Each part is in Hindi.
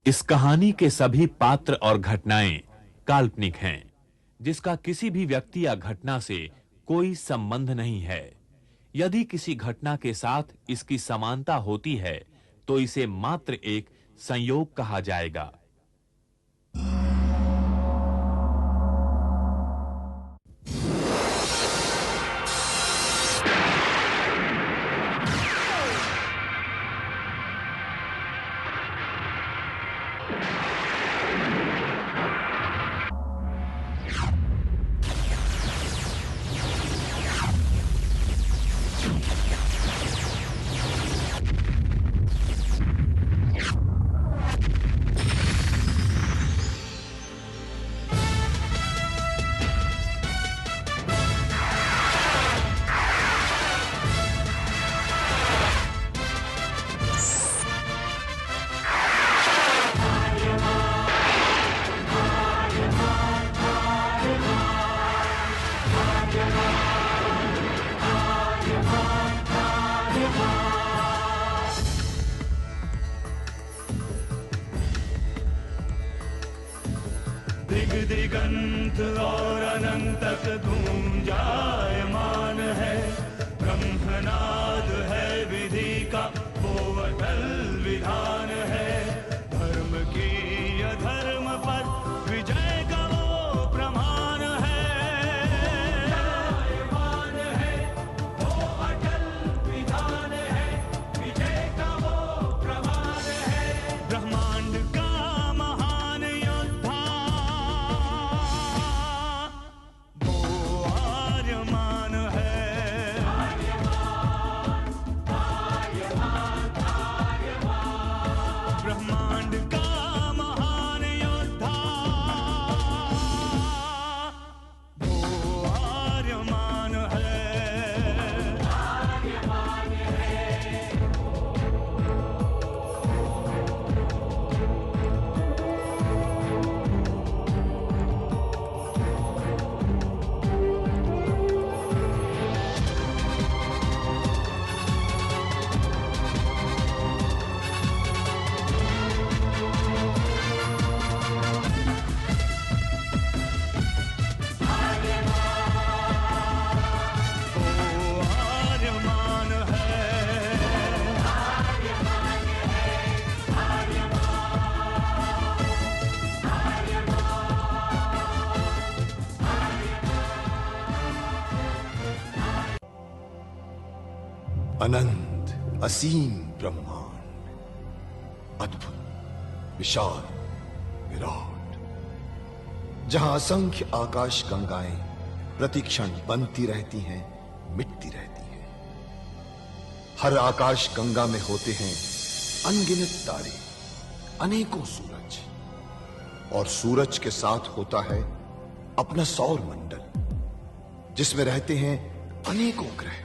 इस कहानी के सभी पात्र और घटनाएं काल्पनिक हैं, जिसका किसी भी व्यक्ति या घटना से कोई संबंध नहीं है। यदि किसी घटना के साथ इसकी समानता होती है, तो इसे मात्र एक संयोग कहा जाएगा। दिग दिगंत और अनंत तक गूंजायमान है। ब्रह्मनाद है विधि का वो अटल विधान है। धर्म की अधर्म पर विजय का वो प्रमाण है। जायमान है वो अटल विधान है। विजय का वो प्रमाण है। ब्रह्मांड का महान योद्धा आर्यमान है। ब्रह्मांड का महान योद्धा वो आर्यमान है। आर्यमान है। अनंत असीम ब्रह्मांड, अद्भुत, विशाल, विराट, जहां असंख्य आकाश गंगाएं प्रतिक्षण बनती रहती हैं, मिटती रहती हैं। हर आकाश गंगा में होते हैं अनगिनत तारे, अनेकों सूरज, और सूरज के साथ होता है अपना सौर मंडल, जिसमें रहते हैं अनेकों ग्रह।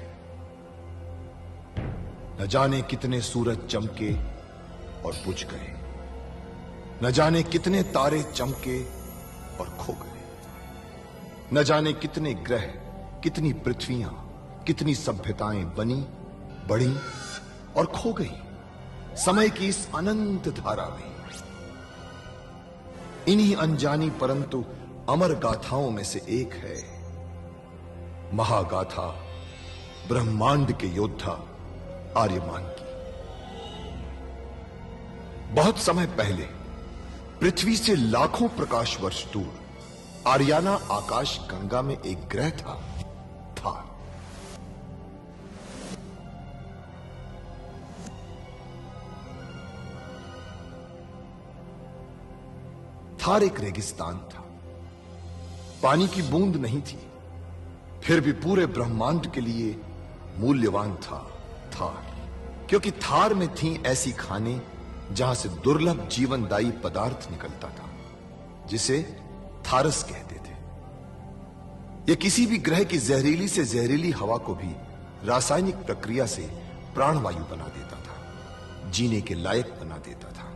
न जाने कितने सूरज चमके और बुझ गए, न जाने कितने तारे चमके और खो गए, न जाने कितने ग्रह, कितनी पृथ्वियां, कितनी सभ्यताएं बनी, बढ़ी और खो गई समय की इस अनंत धारा में। इन्हीं अनजानी परंतु अमर गाथाओं में से एक है महागाथा ब्रह्मांड के योद्धा आर्यमान की। बहुत समय पहले पृथ्वी से लाखों प्रकाश वर्ष दूर आर्याना आकाश गंगा में एक ग्रह था, थार। थार एक रेगिस्तान था, पानी की बूंद नहीं थी, फिर भी पूरे ब्रह्मांड के लिए मूल्यवान था थार, क्योंकि थार में थी ऐसी खाने जहां से दुर्लभ जीवनदायी पदार्थ निकलता था, जिसे थारस कहते थे। यह किसी भी ग्रह की जहरीली से जहरीली हवा को भी रासायनिक प्रक्रिया से प्राणवायु बना देता था, जीने के लायक बना देता था।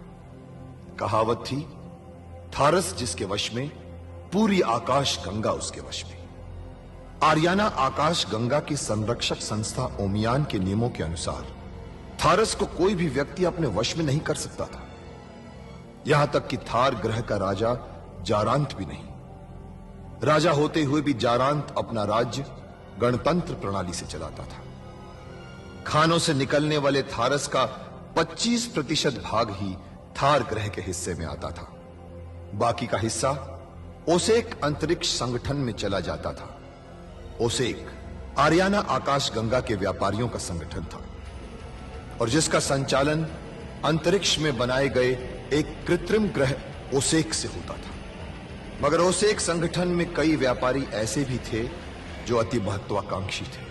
कहावत थी, थारस जिसके वश में, पूरी आकाश गंगा उसके वश में। आर्याना आकाश गंगा की संरक्षक संस्था ओमियान के नियमों के अनुसार थारस को कोई भी व्यक्ति अपने वश में नहीं कर सकता था। यहां तक कि थार ग्रह का राजा जारांत भी नहीं। राजा होते हुए भी जारांत अपना राज्य गणतंत्र प्रणाली से चलाता था। खानों से निकलने वाले थारस का 25% भाग ही थार ग्रह के हिस्से में आता था। बाकी का हिस्सा ओसेक अंतरिक्ष संगठन में चला जाता था। ओसेक आरियाना आकाश गंगा के व्यापारियों का संगठन था और जिसका संचालन अंतरिक्ष में बनाए गए एक कृत्रिम ग्रह ओसेक से होता था। मगर ओसेक संगठन में कई व्यापारी ऐसे भी थे जो अति महत्वाकांक्षी थे,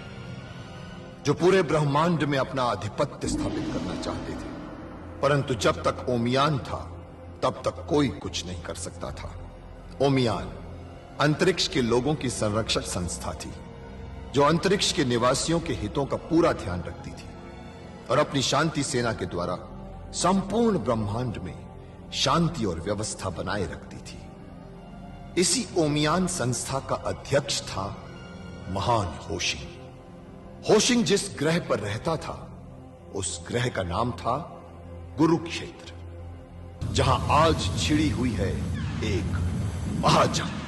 जो पूरे ब्रह्मांड में अपना आधिपत्य स्थापित करना चाहते थे। परंतु जब तक ओमियान था तब तक कोई कुछ नहीं कर सकता था। ओमियान अंतरिक्ष के लोगों की संरक्षक संस्था थी जो अंतरिक्ष के निवासियों के हितों का पूरा ध्यान रखती थी और अपनी शांति सेना के द्वारा संपूर्ण ब्रह्मांड में शांति और व्यवस्था बनाए रखती थी। इसी ओमियान संस्था का अध्यक्ष था महान होशिंग। होशिंग जिस ग्रह पर रहता था उस ग्रह का नाम था कुरुक्षेत्र, जहां आज छिड़ी हुई है एक महाजंग।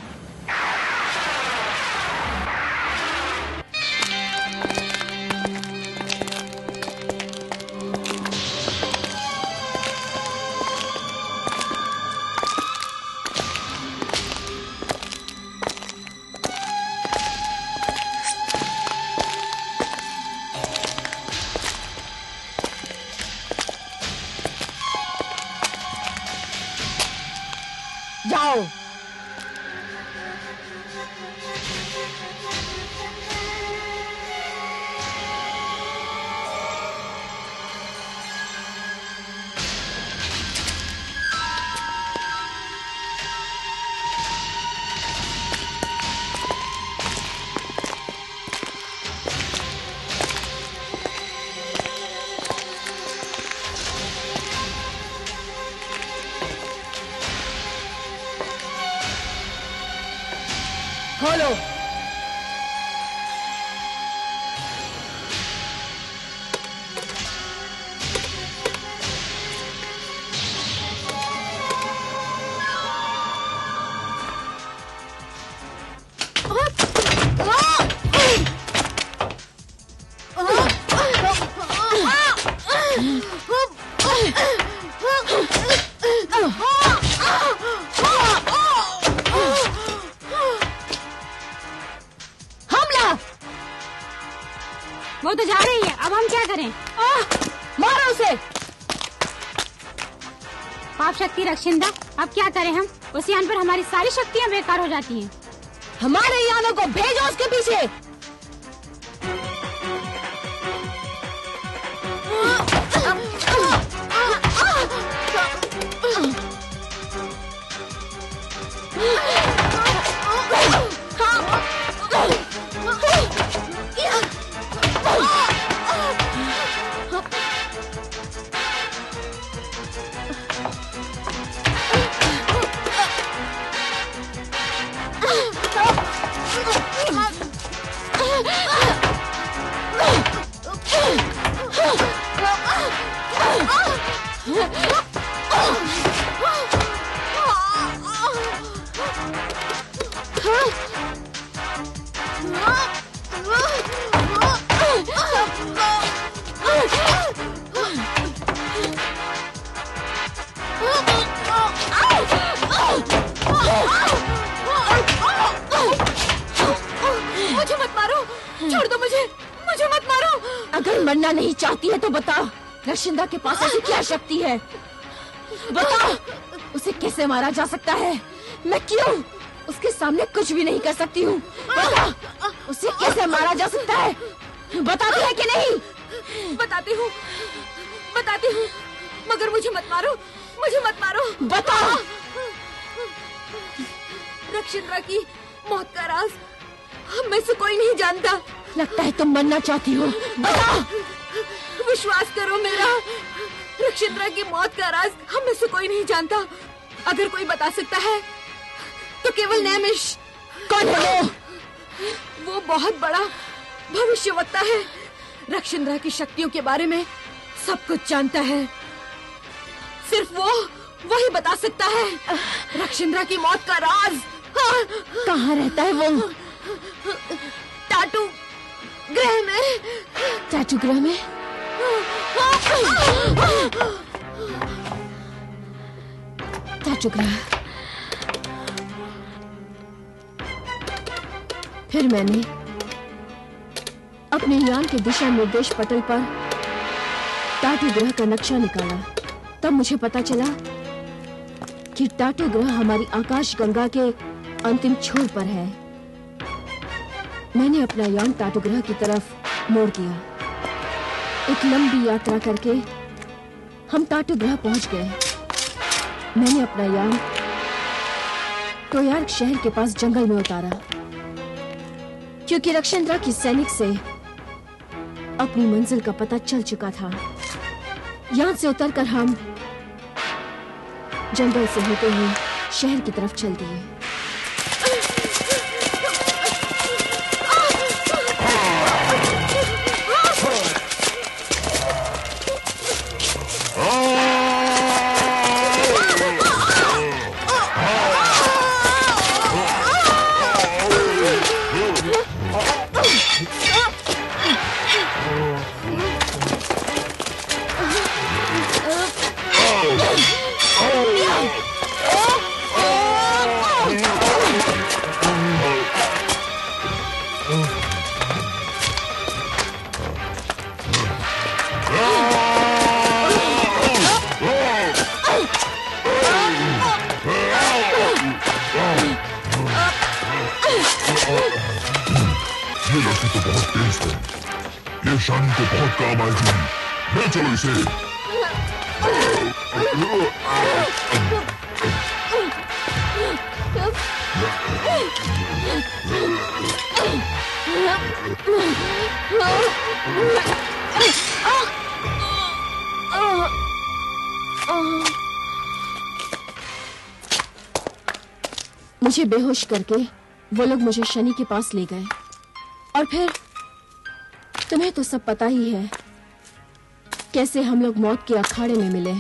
जाओ। खोलो। वो तो जा रही है, अब हम क्या करें? मारो उसे। पाप शक्ति रक्षिंदा, अब क्या करें हम? उस यान पर हमारी सारी शक्तियाँ बेकार हो जाती हैं। हमारे यानों को भेजो उसके पीछे। मुझे मत मारो, छोड़ दो मुझे मत मारो। अगर मरना नहीं चाहती है तो बता, रक्षिंदा के पास ऐसी क्या शक्ति है? बता, उसे कैसे मारा जा सकता है? मैं क्यों उसके सामने कुछ भी नहीं कर सकती हूँ? बता, उसे कैसे मारा जा सकता है? बताती है कि नहीं? बताती हूँ, मगर मुझे मत मारो। बता। रक्षिंदा की मौत का राज हम में से कोई नहीं जानता। लगता है तुम मरना चाहती हो। बता। विश्वास करो मेरा, रक्षिंदा की मौत का राज हम में से कोई नहीं जानता। अगर कोई बता सकता है तो केवल नैमिष। कौन है वो? बहुत बड़ा भविष्यवक्ता है, रक्षिंदा की शक्तियों के बारे में सब कुछ जानता है। सिर्फ वो वही बता सकता है रक्षिंद्रा की मौत का राज। कहाँ रहता है वो? टाटू गृह में। टाटू गृह में? टाटू गृह। फिर मैंने अपने यान के दिशा निर्देश पटल पर टाटू ग्रह का नक्शा निकाला। तब मुझे पता चला कि टाटू ग्रह हमारी आकाश गंगा के अंतिम छोर पर है। मैंने अपना यान टाटू ग्रह की तरफ मोड़ दिया। एक लंबी यात्रा करके हम टाटू ग्रह पहुंच गए। मैंने अपना यान टोयार्क शहर के पास जंगल में उतारा, क्योंकि रक्षिंद्रा की सैनिक से अपनी मंजिल का पता चल चुका था। यहां से उतरकर हम जंगल से होते हुए शहर की तरफ चल दिए। ये लड़की तो बहुत तेज है, ये शानी को बहुत काम आएगी। ले चलो इसे। मुझे बेहोश करके वो लोग मुझे शनि के पास ले गए। और फिर तुम्हें तो सब पता ही है कैसे हम लोग मौत के अखाड़े में मिले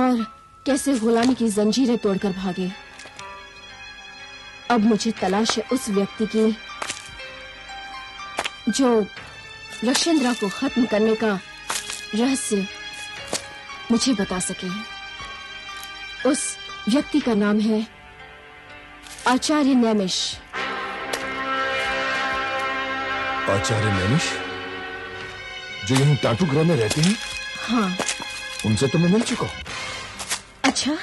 और कैसे गुलामी की जंजीरें तोड़कर भागे। अब मुझे तलाश है उस व्यक्ति की जो रक्षिंद्रा को खत्म करने का रहस्य मुझे बता सके। उस व्यक्ति का नाम है आचार्य नैमिष। आचार्य नैमिष जो यहीं टाटू ग्रह में रहते हैं? हाँ। उनसे तो मैं मिल चुका हूं। अच्छा,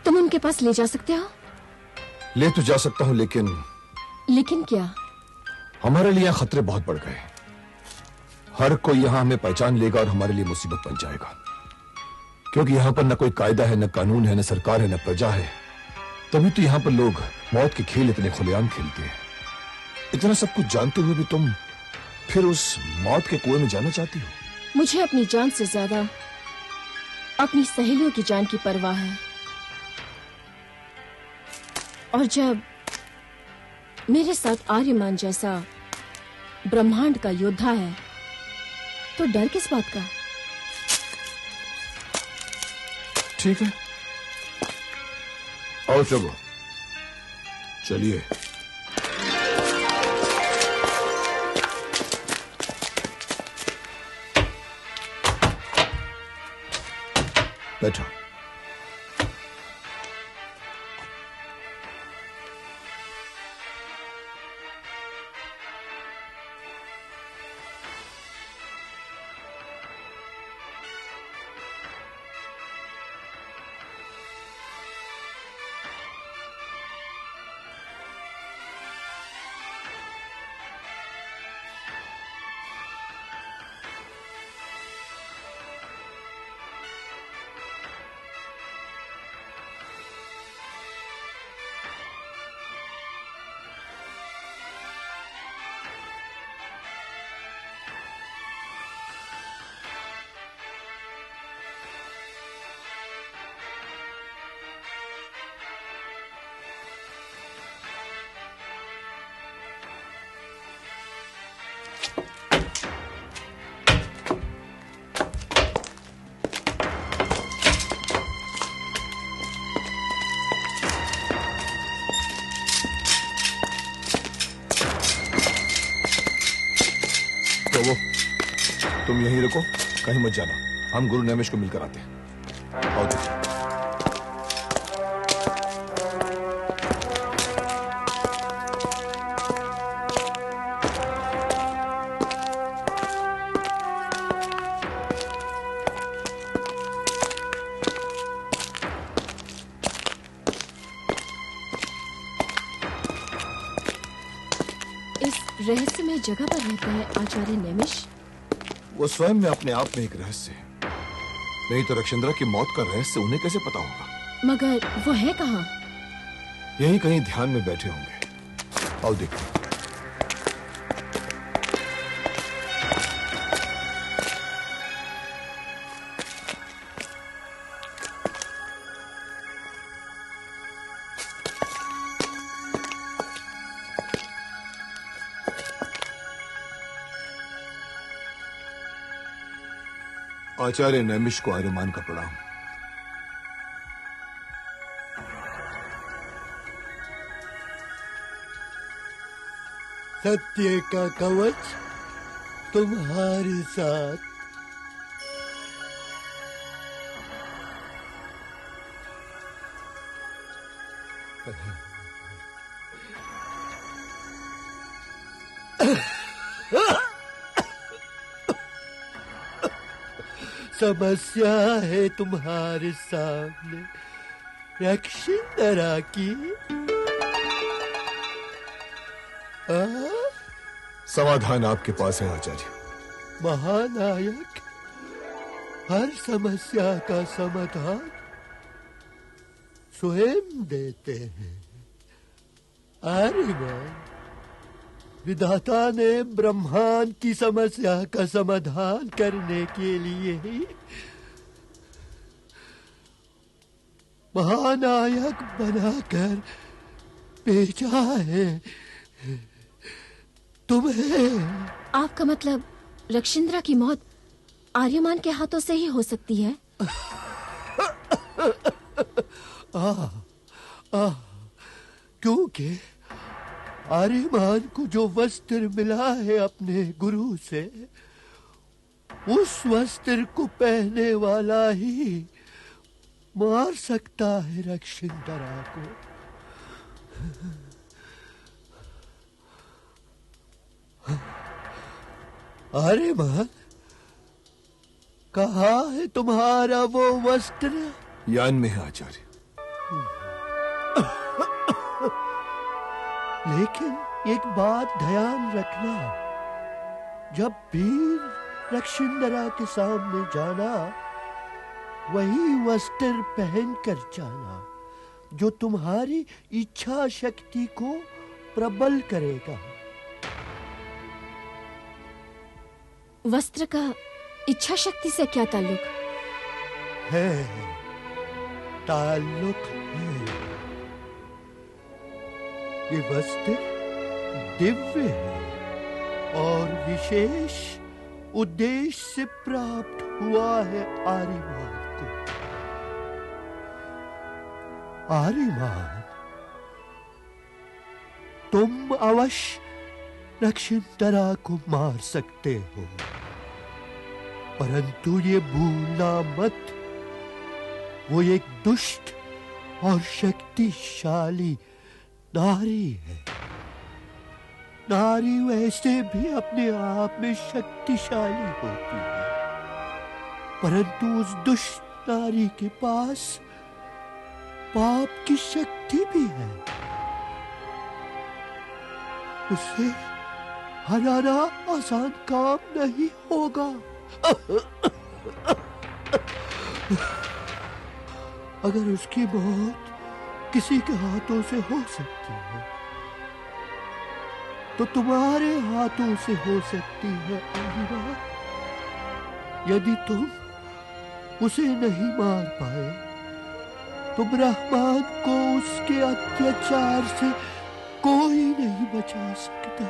तुम उनके पास ले जा सकते हो? ले तो जा सकता हूं, लेकिन क्या? हमारे लिए यहाँ खतरे बहुत बढ़ गए। हर कोई यहाँ हमें पहचान लेगा और हमारे लिए मुसीबत बन जाएगा, क्योंकि यहाँ पर न कोई कायदा है, न कानून है, न सरकार है, न प्रजा है। तभी तो यहाँ पर लोग मौत के खेल इतने खुलेआम खेलते हैं। इतना सब कुछ जानते हुए भी तुम फिर उस मौत के कुएं में जाना चाहती हो? मुझे अपनी जान से ज्यादा अपनी सहेलियों की जान की परवाह है। और जब मेरे साथ आर्यमान जैसा ब्रह्मांड का योद्धा है तो डर किस बात का? ठीक है, आओ चलो, चलिए। बैठो। तुम यहीं रुको, कहीं मत जाना। हम गुरु नैमिष को मिलकर आते हैं। आओ जी। रहस्यमय जगह पर रहते हैं आचार्य नैमिष। वो स्वयं में अपने आप में एक रहस्य है। नहीं तो रक्षिंद्रा की मौत का रहस्य उन्हें कैसे पता होगा? मगर वो है कहाँ? यहीं कहीं ध्यान में बैठे होंगे। आओ देखते हैं। आचार्य नैमिष को आर्यमान का प्रणाम। सत्य का कवच तुम्हारे साथ। समस्या है तुम्हारे सामने रक्षिंदरा की। समाधान आपके पास है आचार्य। महानायक हर समस्या का समाधान स्वयं देते हैं। आर्यमान, विधाता ने ब्रह्मांड की समस्या का समाधान करने के लिए ही महानायक बनाकर भेजा है तुम्हें। आपका मतलब रक्षिंद्रा की मौत आर्यमान के हाथों से ही हो सकती है? क्योंकि आर्यमान को जो वस्त्र मिला है अपने गुरु से, उस वस्त्र को पहनने वाला ही मार सकता है रक्षिंदरा को। आर्यमान, कहाँ है तुम्हारा वो वस्त्र? यान में है आचार्य। लेकिन एक बात ध्यान रखना, जब भी रक्षिंदरा के सामने जाना, वही वस्त्र पहनकर जाना जो तुम्हारी इच्छा शक्ति को प्रबल करेगा। वस्त्र का इच्छा शक्ति से क्या ताल्लुक है? ताल्लुक है। ये वस्त्र दिव्य है और विशेष उद्देश्य से प्राप्त हुआ है आर्यमान को। आर्यमान, तुम अवश्य रक्षिंदरा को मार सकते हो, परंतु ये भूलना मत, वो एक दुष्ट और शक्तिशाली नारी है। नारी वैसे भी अपने आप में शक्तिशाली होती है, परंतु उस दुष्ट नारी के पास पाप की शक्ति भी है। उसे हराना आसान काम नहीं होगा। अगर उसकी मौत किसी के हाथों से हो सकती है, तो तुम्हारे हाथों से हो सकती है आर्यमान। यदि तुम उसे नहीं मार पाए, तो ब्रह्मांड को उसके अत्याचार से कोई नहीं बचा सकता।